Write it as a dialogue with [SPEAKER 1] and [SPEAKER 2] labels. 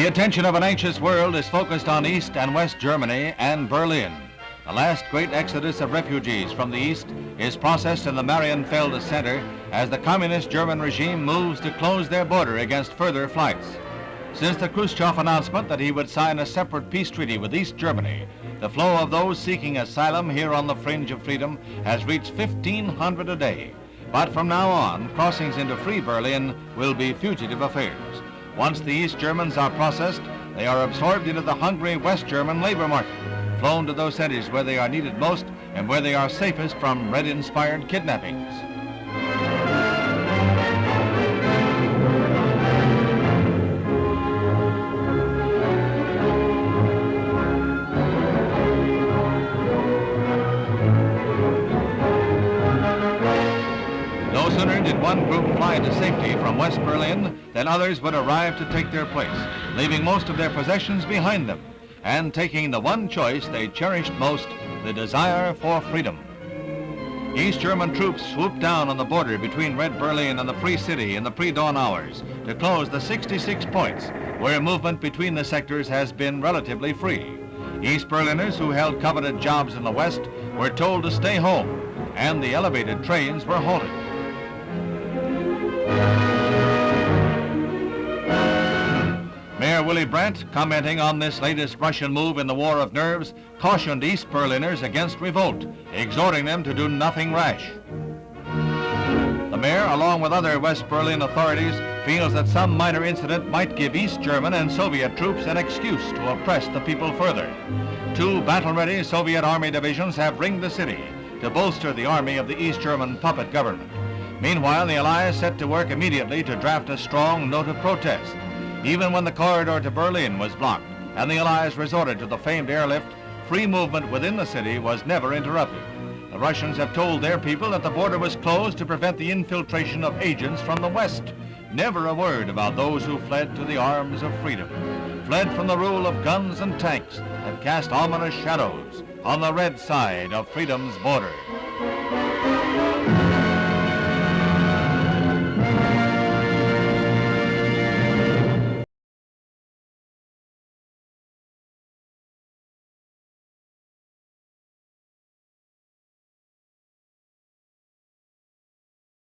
[SPEAKER 1] attention of an anxious world is focused on East and West Germany and Berlin. The last great exodus of refugees from the East is processed in the Marienfelde Center as the communist German regime moves to close their border against further flights. Since the Khrushchev announcement that he would sign a separate peace treaty with East Germany, the flow of those seeking asylum here on the fringe of freedom has reached 1,500 a day. But from now on, crossings into free Berlin will be fugitive affairs. Once the East Germans are processed, they are absorbed into the hungry West German labor market, flown to those centers where they are needed most and where they are safest from Red-inspired kidnappings. No sooner did one group fly to safety from West Berlin than others would arrive to take their place, leaving most of their possessions behind them and taking the one choice they cherished most, the desire for freedom. East German troops swooped down on the border between Red Berlin and the Free City in the pre-dawn hours to close the 66 points where movement between the sectors has been relatively free. East Berliners who held coveted jobs in the West were told to stay home, and the elevated trains were halted. Mayor Willy Brandt, commenting on this latest Russian move in the war of nerves, cautioned East Berliners against revolt, exhorting them to do nothing rash. The mayor, along with other West Berlin authorities, feels that some minor incident might give East German and Soviet troops an excuse to oppress the people further. 2 battle-ready Soviet army divisions have ringed the city to bolster the army of the East German puppet government. Meanwhile, the Allies set to work immediately to draft a strong note of protest. Even when the corridor to Berlin was blocked and the Allies resorted to the famed airlift, free movement within the city was never interrupted. The Russians have told their people that the border was closed to prevent the infiltration of agents from the West. Never a word about those who fled to the arms of freedom, fled from the rule of guns and tanks that cast ominous shadows on the red side of freedom's border.